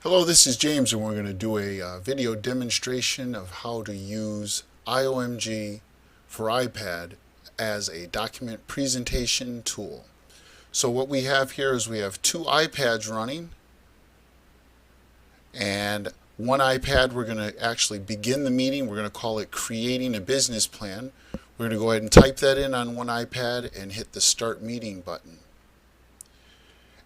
Hello, this is James, and we're going to do a video demonstration of how to use iOMG for iPad as a document presentation tool. So what we have here is we have two iPads running, and one iPad we're going to actually begin the meeting. We're going to call it Creating a Business Plan. We're going to go ahead and type that in on one iPad and hit the Start Meeting button.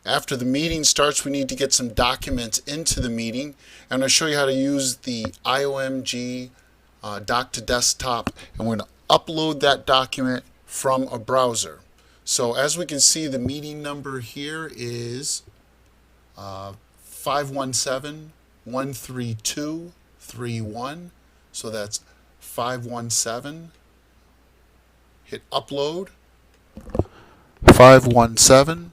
After the meeting starts, we need to get some documents into the meeting. I'm going to show you how to use the iOMG Doc to Desktop, and we're going to upload that document from a browser. So as we can see, the meeting number here is 517-132-31. So that's 517. Hit upload. 517.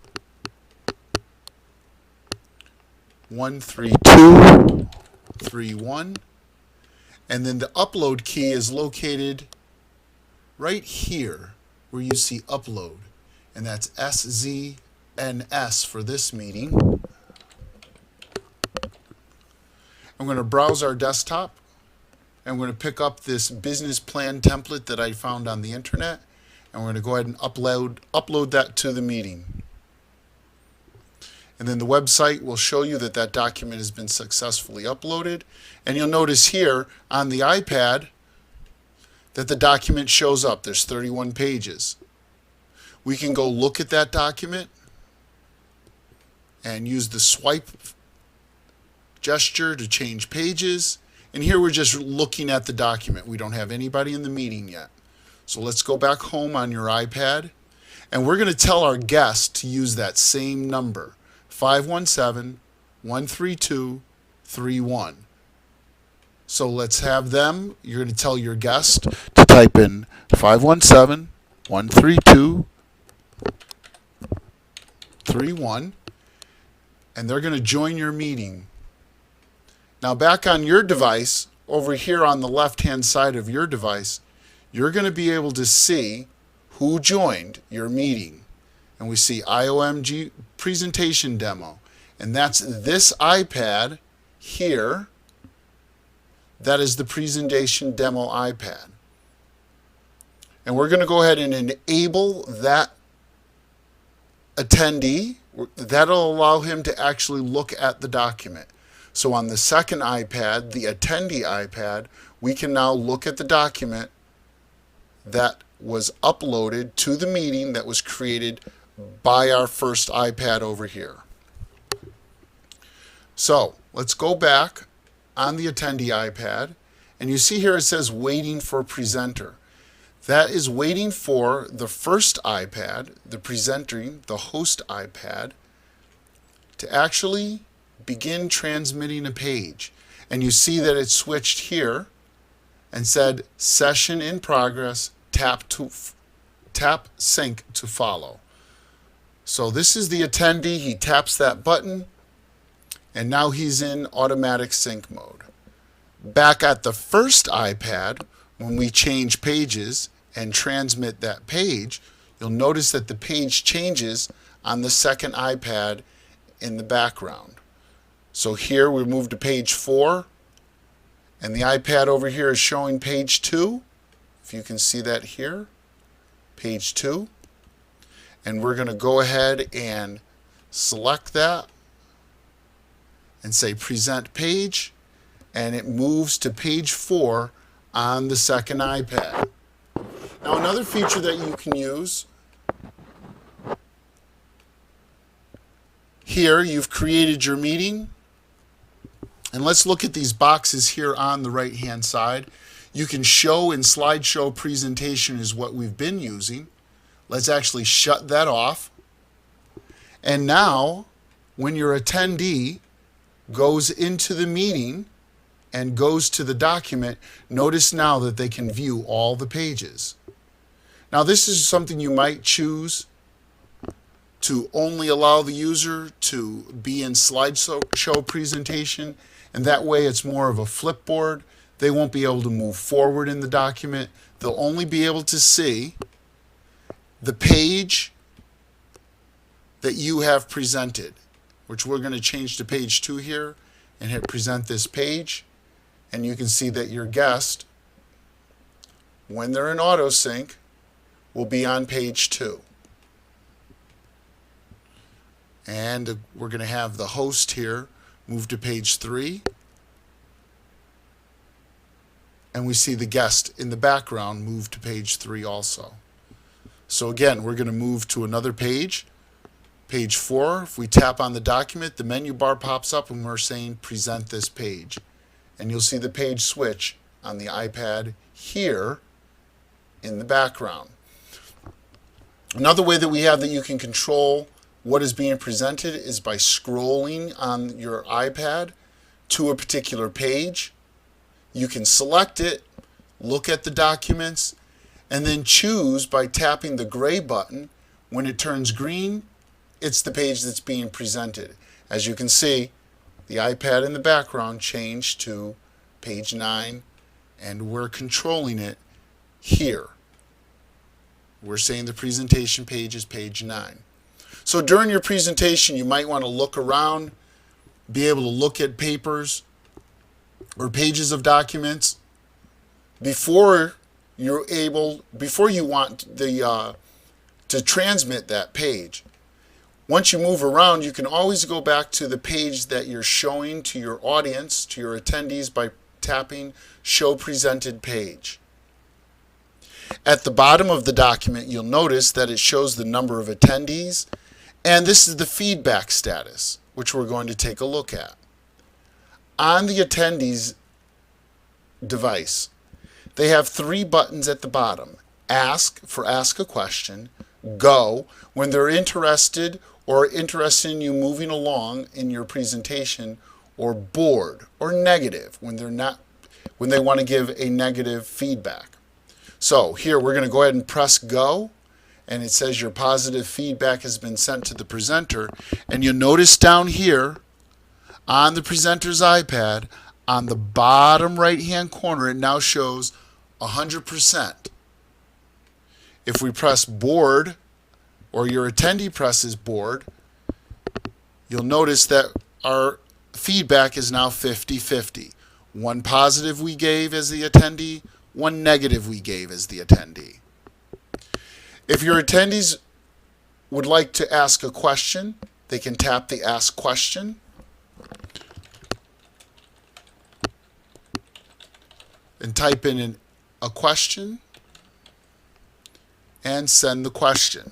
13231, and then the upload key is located right here where you see upload, and that's SZNS for this meeting. I'm going to browse our desktop, and I'm going to pick up this business plan template that I found on the internet, and we're going to go ahead and upload that to the meeting. And then the website will show you that that document has been successfully uploaded. And you'll notice here on the iPad that the document shows up. There's 31 pages. We can go look at that document and use the swipe gesture to change pages. And here we're just looking at the document. We don't have anybody in the meeting yet. So let's go back home on your iPad. And we're going to tell our guest to use that same number. 517-132-31. So let's have them. You're going to tell your guest to type in 517-132-31, and they're going to join your meeting. Now back on your device, over here on the left-hand side of your device, you're going to be able to see who joined your meeting. And we see iOMG presentation demo, and that's this iPad here. That is the presentation demo iPad, and we're going to go ahead and enable that attendee. That'll allow him to actually look at the document. So on the second iPad, the attendee iPad, we can now look at the document that was uploaded to the meeting that was created by our first iPad over here. So let's go back on the attendee iPad, and you see here it says waiting for presenter. That is waiting for the first iPad, the presenting, the host iPad, to actually begin transmitting a page. And you see that it switched here and said session in progress, tap sync to follow. So this is the attendee. He taps that button, and now he's in automatic sync mode. Back at the first iPad, when we change pages and transmit that page, you'll notice that the page changes on the second iPad in the background. So here we move to page 4, and the iPad over here is showing page 2. If you can see that here, page 2. And we're going to go ahead and select that and say present page, and it moves to page 4 on the second iPad. Now another feature that you can use, here you've created your meeting, and let's look at these boxes here on the right hand side. You can show in slideshow presentation is what we've been using. Let's actually shut that off. And now, when your attendee goes into the meeting and goes to the document, notice now that they can view all the pages. Now, this is something you might choose to only allow the user to be in slideshow presentation, and that way it's more of a flipboard. They won't be able to move forward in the document. They'll only be able to see the page that you have presented, which we're going to change to page 2 here, and hit present this page, and you can see that your guest, when they're in auto sync, will be on page 2. And we're going to have the host here move to page 3. And we see the guest in the background move to page 3 also. So again, we're going to move to another page, page 4. If we tap on the document, the menu bar pops up and we're saying present this page. And you'll see the page switch on the iPad here in the background. Another way that we have that you can control what is being presented is by scrolling on your iPad to a particular page. You can select it, look at the documents, and then choose by tapping the gray button. When it turns green, it's the page that's being presented. As you can see, the iPad in the background changed to page 9, and we're controlling it here. We're saying the presentation page is page 9. So during your presentation, you might want to look around, be able to look at papers or pages of documents before you want to transmit that page. Once you move around, you can always go back to the page that you're showing to your audience, to your attendees, by tapping Show Presented Page. At the bottom of the document, you'll notice that it shows the number of attendees, and this is the feedback status, which we're going to take a look at. On the attendees device, they have 3 buttons at the bottom. Ask for ask a question, Go when they're interested in you moving along in your presentation, or Board or Negative when they want to give a negative feedback. So here we're going to go ahead and press Go, and it says your positive feedback has been sent to the presenter, and you'll notice down here on the presenter's iPad, on the bottom right hand corner, it now shows 100%. If we press Board, or your attendee presses Board, you'll notice that our feedback is now 50-50. 1 positive we gave as the attendee, 1 negative we gave as the attendee. If your attendees would like to ask a question, they can tap the Ask Question. And type in a question and send the question.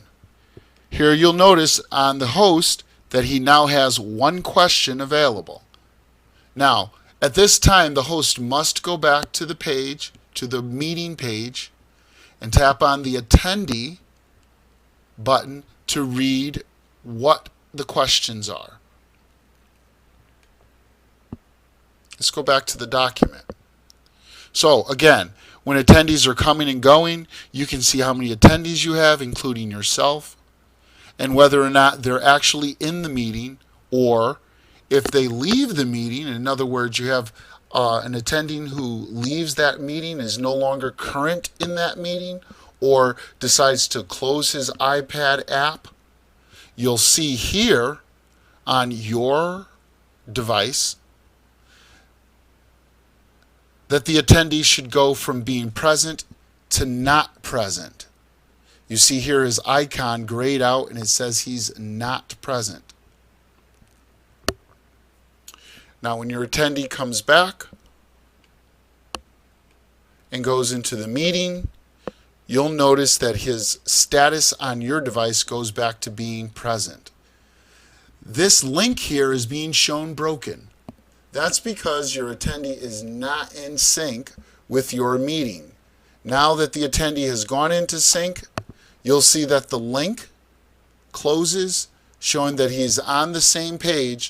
Here you'll notice on the host that he now has 1 question available. Now, at this time, the host must go back to the page, to the meeting page, and tap on the attendee button to read what the questions are. Let's go back to the document. So again, when attendees are coming and going, you can see how many attendees you have, including yourself, and whether or not they're actually in the meeting, or if they leave the meeting. In other words, you have an attendee who leaves that meeting, is no longer current in that meeting, or decides to close his iPad app. You'll see here on your device that the attendee should go from being present to not present. You see here his icon grayed out, and it says he's not present. Now when your attendee comes back and goes into the meeting, you'll notice that his status on your device goes back to being present. This link here is being shown broken. That's because your attendee is not in sync with your meeting. Now that the attendee has gone into sync, you'll see that the link closes, showing that he's on the same page